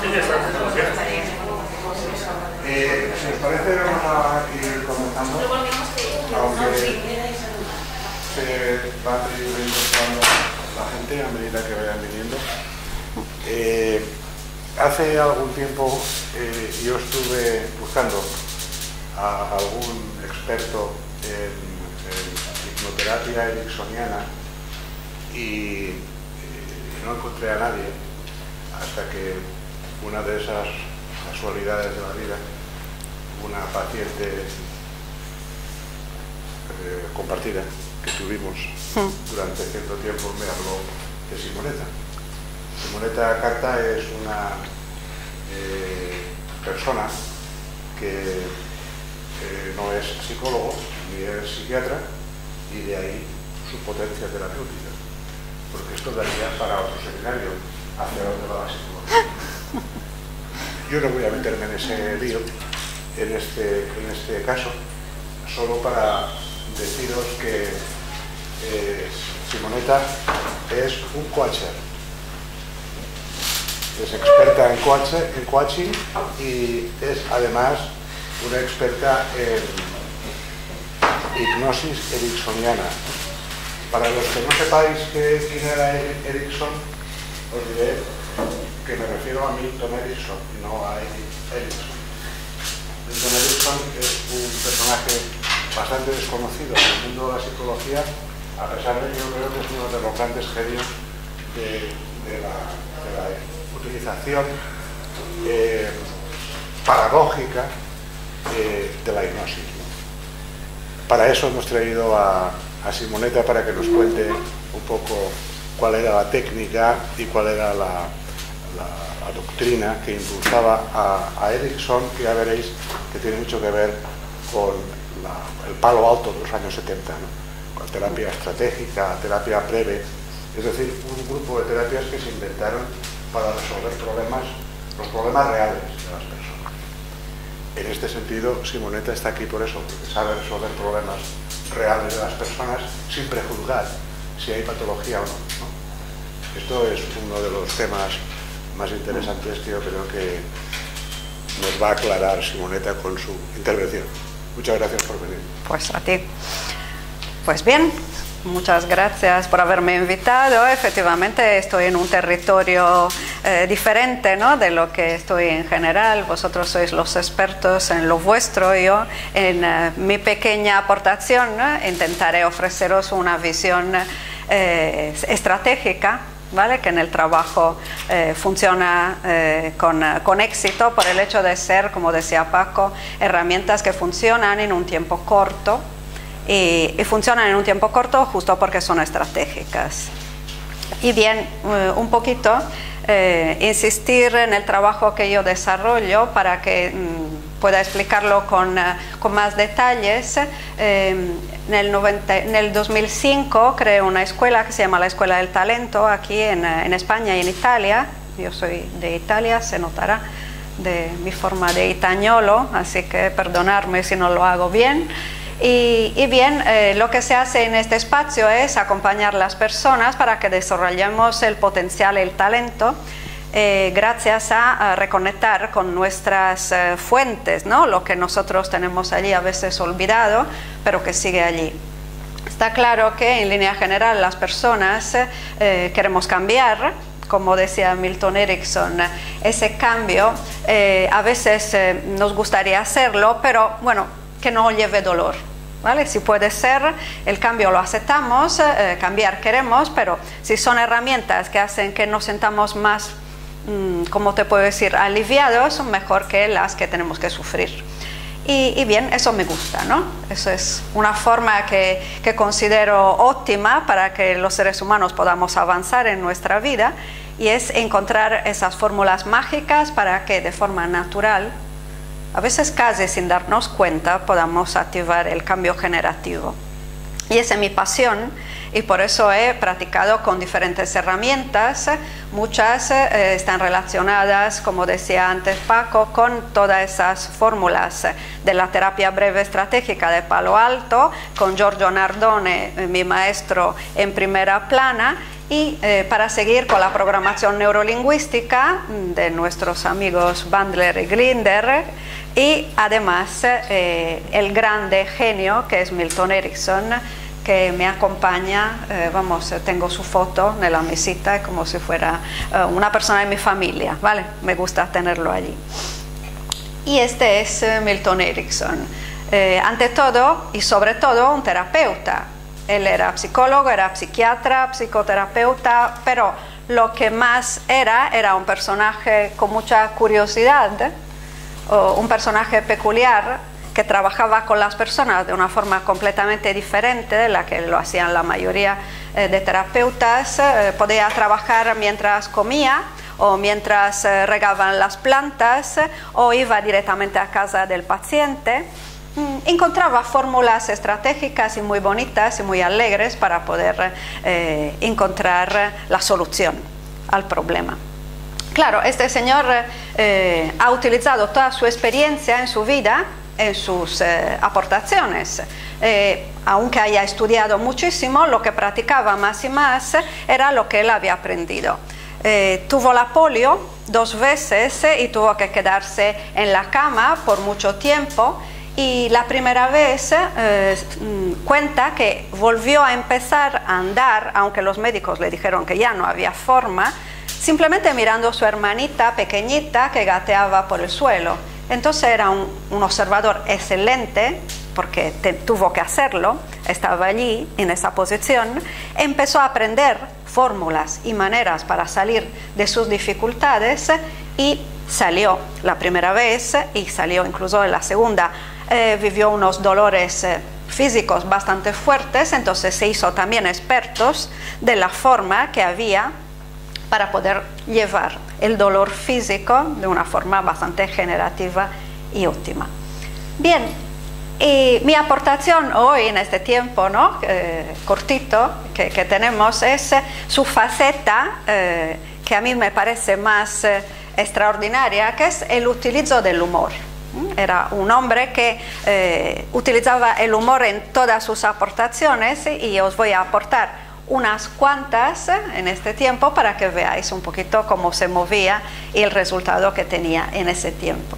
Si os parece, vamos a ir comenzando, aunque se va a ir incorporando la gente a medida que vayan viniendo. Hace algún tiempo yo estuve buscando a algún experto en hipnoterapia ericksoniana y no encontré a nadie hasta que una de esas casualidades de la vida, una paciente compartida que tuvimos durante cierto tiempo, me habló de Simonetta. Simonetta Carta es una persona que no es psicólogo ni es psiquiatra, y de ahí su potencia terapéutica, porque esto daría para otro seminario hacia dónde va la psicología. Yo no voy a meterme en ese lío en este caso, solo para deciros que Simonetta es un coacher. Es experta en coaching y es además una experta en hipnosis ericksoniana. Para los que no sepáis quién era Erickson, os diré que me refiero a Milton Erickson y no a Erickson. Milton Erickson es un personaje bastante desconocido en el mundo de la psicología, a pesar de que yo creo que es uno de los grandes genios de la utilización paradójica de la hipnosis, ¿no? Para eso hemos traído a Simonetta, para que nos cuente un poco cuál era la técnica y cuál era la doctrina que impulsaba a Erickson, que ya veréis que tiene mucho que ver con el palo alto de los años 70, ¿no? Con terapia estratégica, terapia breve, es decir, un grupo de terapias que se inventaron para resolver los problemas reales de las personas. En este sentido, Simonetta está aquí por eso, porque sabe resolver problemas reales de las personas sin prejuzgar si hay patología o no, ¿no? Esto es uno de los temas más interesantes que yo creo que nos va a aclarar Simonetta con su intervención. Muchas gracias por venir. Pues a ti. Pues bien, muchas gracias por haberme invitado. Efectivamente, estoy en un territorio diferente, ¿no?, de lo que estoy en general. Vosotros sois los expertos en lo vuestro. Yo, en mi pequeña aportación, ¿no?, intentaré ofreceros una visión estratégica, ¿vale?, que en el trabajo funciona con éxito por el hecho de ser, como decía Paco, herramientas que funcionan en un tiempo corto. Y funcionan en un tiempo corto justo porque son estratégicas. Y bien, un poquito insistir en el trabajo que yo desarrollo para que pueda explicarlo con más detalles. En el 2005 creé una escuela que se llama la Escuela del Talento aquí en España y en Italia. Yo soy de Italia, se notará de mi forma de itañolo, así que perdonadme si no lo hago bien. Y bien, lo que se hace en este espacio es acompañar a las personas para que desarrollemos el potencial, el talento, gracias a reconectar con nuestras fuentes, ¿no?, lo que nosotros tenemos allí a veces olvidado, pero que sigue allí. Está claro que en línea general las personas queremos cambiar. Como decía Milton Erickson, ese cambio a veces nos gustaría hacerlo, pero bueno, que no lleve dolor, ¿vale? Si puede ser, el cambio lo aceptamos, cambiar queremos, pero si son herramientas que hacen que nos sentamos más, ¿cómo te puedo decir?, aliviados, mejor que las que tenemos que sufrir. Y bien, eso me gusta, ¿no? Eso es una forma que considero óptima para que los seres humanos podamos avanzar en nuestra vida, y es encontrar esas fórmulas mágicas para que de forma natural, a veces casi sin darnos cuenta, podamos activar el cambio generativo. Y esa es mi pasión, y por eso he practicado con diferentes herramientas. Muchas están relacionadas, como decía antes Paco, con todas esas fórmulas de la terapia breve estratégica de Palo Alto, con Giorgio Nardone, mi maestro en primera plana, y para seguir con la programación neurolingüística de nuestros amigos Bandler y Grinder, y además el grande genio que es Milton Erickson, que me acompaña, tengo su foto en la mesita como si fuera una persona de mi familia, ¿vale? Me gusta tenerlo allí. Y este es Milton Erickson, ante todo y sobre todo un terapeuta. Él era psicólogo, era psiquiatra, psicoterapeuta, pero lo que más era un personaje con mucha curiosidad, un personaje peculiar que trabajaba con las personas de una forma completamente diferente de la que lo hacían la mayoría de terapeutas. Podía trabajar mientras comía o mientras regaban las plantas o iba directamente a casa del paciente. Encontraba fórmulas estratégicas y muy bonitas y muy alegres para poder encontrar la solución al problema. Claro, este señor ha utilizado toda su experiencia en su vida, en sus aportaciones. Aunque haya estudiado muchísimo, lo que practicaba más y más era lo que él había aprendido. Tuvo la polio 2 veces y tuvo que quedarse en la cama por mucho tiempo. Y la primera vez cuenta que volvió a empezar a andar, aunque los médicos le dijeron que ya no había forma, simplemente mirando a su hermanita pequeñita que gateaba por el suelo. Entonces era un observador excelente, porque tuvo que hacerlo, estaba allí en esa posición, empezó a aprender fórmulas y maneras para salir de sus dificultades y salió la primera vez y salió incluso en la segunda. Vivió unos dolores físicos bastante fuertes, entonces se hizo también expertos de la forma que había para poder llevar el dolor físico de una forma bastante generativa y óptima. Bien, y mi aportación hoy en este tiempo, ¿no? Cortito que tenemos es su faceta que a mí me parece más extraordinaria, que es el utilizo del humor. Era un hombre que utilizaba el humor en todas sus aportaciones y os voy a aportar unas cuantas en este tiempo para que veáis un poquito cómo se movía y el resultado que tenía en ese tiempo.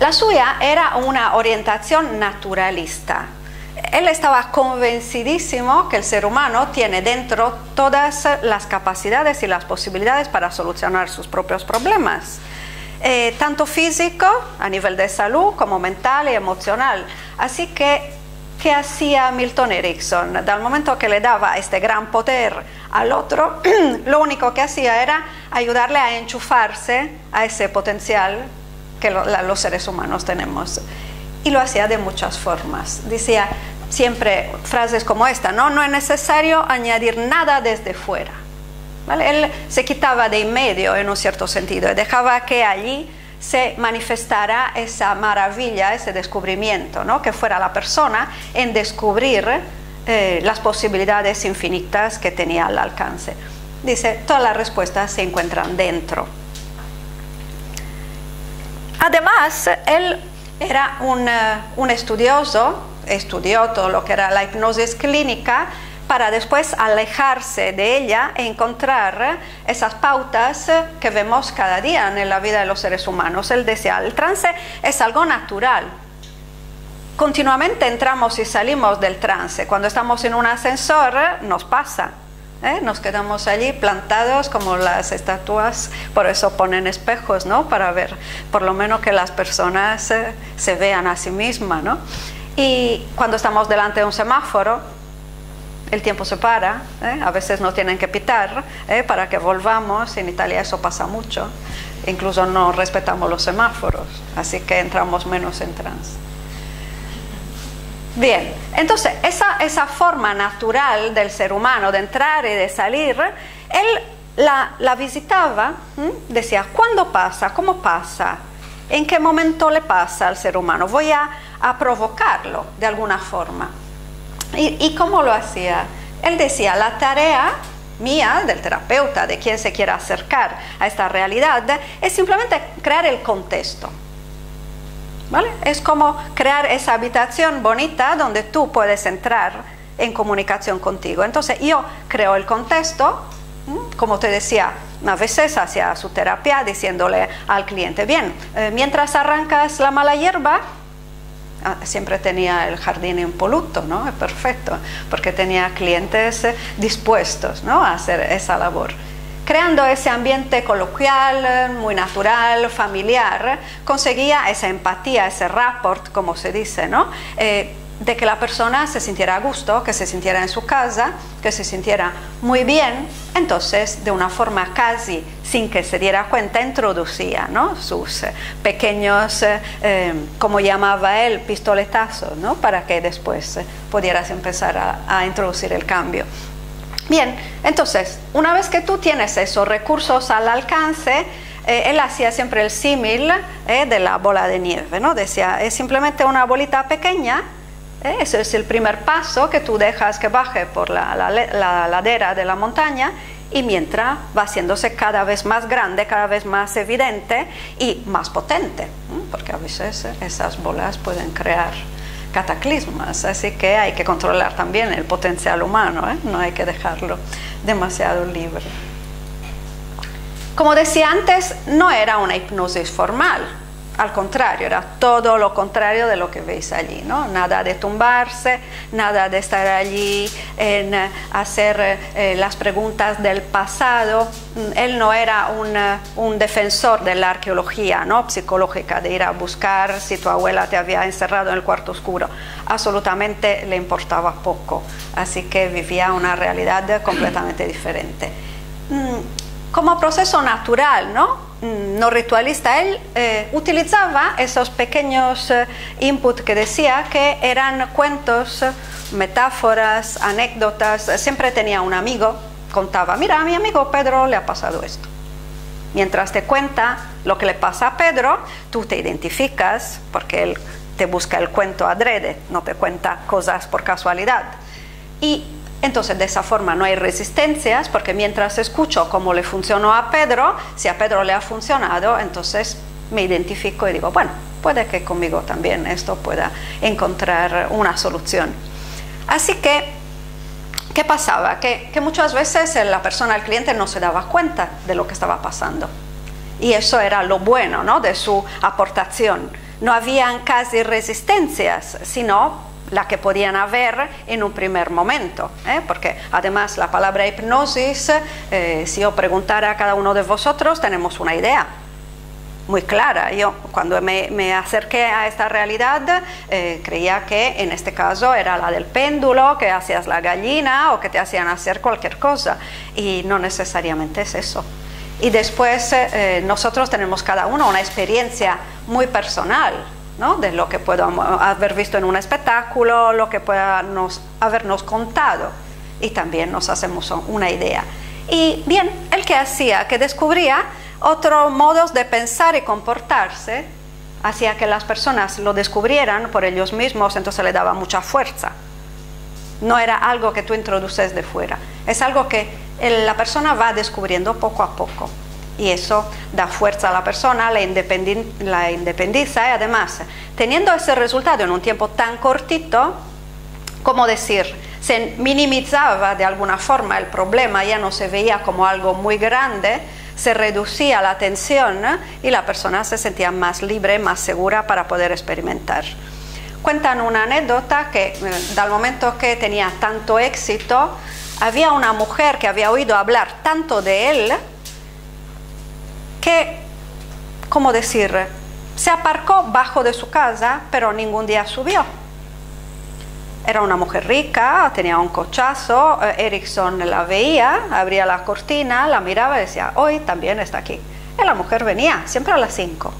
La suya era una orientación naturalista. Él estaba convencidísimo que el ser humano tiene dentro todas las capacidades y las posibilidades para solucionar sus propios problemas. Tanto físico, a nivel de salud, como mental y emocional. Así que, ¿qué hacía Milton Erickson? Del momento que le daba este gran poder al otro, lo único que hacía era ayudarle a enchufarse a ese potencial que los seres humanos tenemos. Y lo hacía de muchas formas. Decía siempre frases como esta, ¿no? No es necesario añadir nada desde fuera. ¿Vale? Él se quitaba de en medio en un cierto sentido y dejaba que allí se manifestara esa maravilla, ese descubrimiento, ¿no? Que fuera la persona en descubrir las posibilidades infinitas que tenía al alcance. Dice, todas las respuestas se encuentran dentro. Además, él era un estudioso, estudió todo lo que era la hipnosis clínica, para después alejarse de ella e encontrar esas pautas que vemos cada día en la vida de los seres humanos. Él decía, el trance es algo natural. Continuamente entramos y salimos del trance. Cuando estamos en un ascensor nos pasa. Nos quedamos allí plantados como las estatuas, por eso ponen espejos, ¿no? Para ver, por lo menos que las personas se vean a sí mismas, ¿no? Y cuando estamos delante de un semáforo, el tiempo se para, a veces no tienen que pitar para que volvamos. En Italia eso pasa mucho, incluso no respetamos los semáforos, así que entramos menos en trance. Bien, entonces esa forma natural del ser humano de entrar y de salir, él la visitaba, decía, ¿cuándo pasa? ¿Cómo pasa? ¿En qué momento le pasa al ser humano? Voy a provocarlo de alguna forma. ¿Y cómo lo hacía? Él decía, la tarea mía, del terapeuta, de quien se quiera acercar a esta realidad, es simplemente crear el contexto. ¿Vale? Es como crear esa habitación bonita donde tú puedes entrar en comunicación contigo. Entonces yo creo el contexto, como te decía, a veces hacía su terapia diciéndole al cliente, bien, mientras arrancas la mala hierba, siempre tenía el jardín impoluto, ¿no? Es perfecto, porque tenía clientes dispuestos, ¿no?, a hacer esa labor. Creando ese ambiente coloquial, muy natural, familiar, conseguía esa empatía, ese rapport, como se dice, ¿no?, de que la persona se sintiera a gusto, que se sintiera en su casa, que se sintiera muy bien. Entonces, de una forma casi sin que se diera cuenta, introducía, ¿no?, sus pequeños, como llamaba él, pistoletazos, ¿no?, para que después pudieras empezar a introducir el cambio. Bien, entonces, una vez que tú tienes esos recursos al alcance, él hacía siempre el símil de la bola de nieve, ¿no? Decía, es simplemente una bolita pequeña. Ese es el primer paso, que tú dejas que baje por la ladera de la montaña, y mientras va haciéndose cada vez más grande, cada vez más evidente y más potente, porque a veces esas bolas pueden crear cataclismos, así que hay que controlar también el potencial humano, no hay que dejarlo demasiado libre. Como decía antes, no era una hipnosis formal. Al contrario, era todo lo contrario de lo que veis allí, ¿no? Nada de tumbarse, nada de estar allí en hacer las preguntas del pasado. Él no era un defensor de la arqueología, ¿no?, psicológica, de ir a buscar si tu abuela te había encerrado en el cuarto oscuro. Absolutamente le importaba poco, así que vivía una realidad completamente diferente. Como proceso natural, no ritualista, él utilizaba esos pequeños inputs que decía, que eran cuentos, metáforas, anécdotas. Siempre tenía un amigo, contaba, mira, a mi amigo Pedro le ha pasado esto. Mientras te cuenta lo que le pasa a Pedro, tú te identificas, porque él te busca el cuento adrede, no te cuenta cosas por casualidad. Y entonces, de esa forma no hay resistencias, porque mientras escucho cómo le funcionó a Pedro, si a Pedro le ha funcionado, entonces me identifico y digo, bueno, puede que conmigo también esto pueda encontrar una solución. Así que, ¿qué pasaba? Que muchas veces la persona, el cliente, no se daba cuenta de lo que estaba pasando. Y eso era lo bueno, ¿no?, de su aportación. No habían casi resistencias, sino la que podían haber en un primer momento, porque además la palabra hipnosis, si yo preguntara a cada uno de vosotros, tenemos una idea muy clara. Yo, cuando me acerqué a esta realidad, creía que en este caso era la del péndulo, que hacías la gallina o que te hacían hacer cualquier cosa, y no necesariamente es eso. Y después nosotros tenemos cada uno una experiencia muy personal, ¿no?, de lo que puedo haber visto en un espectáculo, lo que pueda habernos contado, y también nos hacemos una idea. Y bien, ¿el qué hacía? Que descubría otros modos de pensar y comportarse, hacía que las personas lo descubrieran por ellos mismos, entonces le daba mucha fuerza. No era algo que tú introduces de fuera, es algo que la persona va descubriendo poco a poco. Y eso da fuerza a la persona, la independiza, y además, teniendo ese resultado en un tiempo tan cortito, como decir, se minimizaba de alguna forma el problema, ya no se veía como algo muy grande, se reducía la tensión y la persona se sentía más libre, más segura para poder experimentar. Cuentan una anécdota que, del momento que tenía tanto éxito, había una mujer que había oído hablar tanto de él, que, ¿cómo decir?, se aparcó bajo de su casa, pero ningún día subió. Era una mujer rica, tenía un cochazo, Ericsson la veía, abría la cortina, la miraba y decía, hoy también está aquí. Y la mujer venía, siempre a las 5.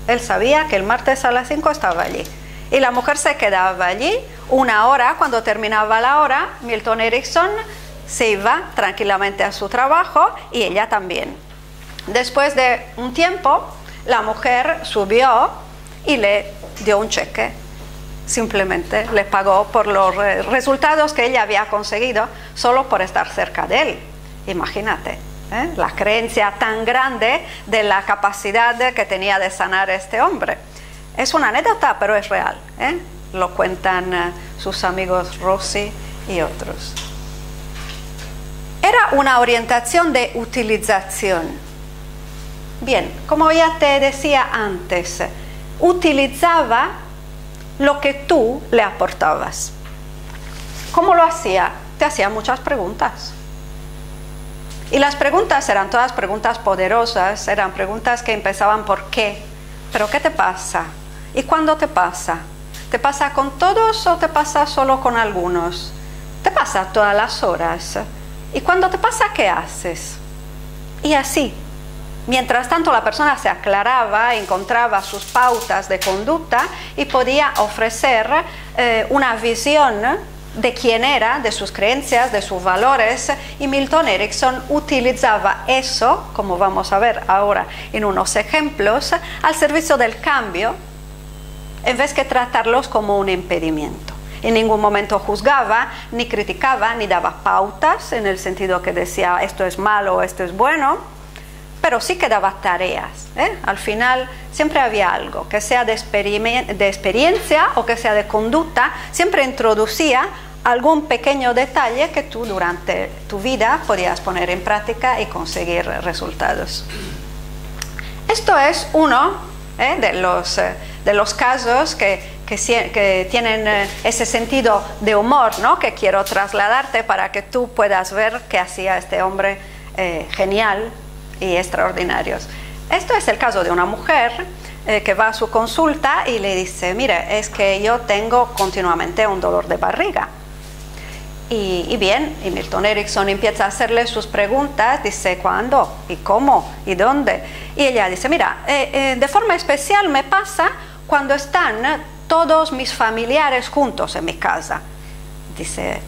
Él sabía que el martes a las 5 estaba allí. Y la mujer se quedaba allí una hora. Cuando terminaba la hora, Milton Erickson se iba tranquilamente a su trabajo y ella también. Después de un tiempo, la mujer subió y le dio un cheque. Simplemente le pagó por los resultados que ella había conseguido solo por estar cerca de él. Imagínate, la creencia tan grande de la capacidad que tenía de sanar este hombre. Es una anécdota, pero es real. Lo cuentan sus amigos Rossi y otros. Era una orientación de utilización. Bien, como ya te decía antes, utilizaba lo que tú le aportabas. ¿Cómo lo hacía? Te hacía muchas preguntas. Y las preguntas eran todas preguntas poderosas, eran preguntas que empezaban por qué, pero ¿qué te pasa? ¿Y cuándo te pasa? ¿Te pasa con todos o te pasa solo con algunos? ¿Te pasa todas las horas? ¿Y cuando te pasa, qué haces? Y así. Mientras tanto, la persona se aclaraba, encontraba sus pautas de conducta y podía ofrecer una visión de quién era, de sus creencias, de sus valores, y Milton Erickson utilizaba eso, como vamos a ver ahora en unos ejemplos, al servicio del cambio, en vez de tratarlos como un impedimento. En ningún momento juzgaba, ni criticaba, ni daba pautas, en el sentido que decía esto es malo o esto es bueno, pero sí que daba tareas. Al final siempre había algo, que sea de experiencia o que sea de conducta, siempre introducía algún pequeño detalle que tú durante tu vida podías poner en práctica y conseguir resultados. Esto es uno de los casos que tienen ese sentido de humor, ¿no?, que quiero trasladarte para que tú puedas ver qué hacía este hombre genial y extraordinarios. Esto es el caso de una mujer que va a su consulta y le dice, mire, es que yo tengo continuamente un dolor de barriga. Y bien, y Milton Erickson empieza a hacerle sus preguntas, dice, ¿cuándo? ¿Y cómo? ¿Y dónde? Y ella dice, mira, de forma especial me pasa cuando están todos mis familiares juntos en mi casa. Dice,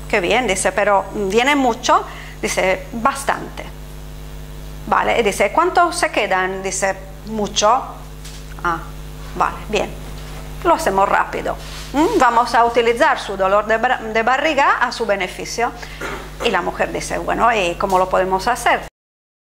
qué bien, dice, pero ¿viene mucho? Dice, bastante. Vale, y dice, ¿cuántos se quedan? Dice, mucho. Ah, vale, bien. Lo hacemos rápido. Vamos a utilizar su dolor de barriga a su beneficio. Y la mujer dice, bueno, ¿y cómo lo podemos hacer?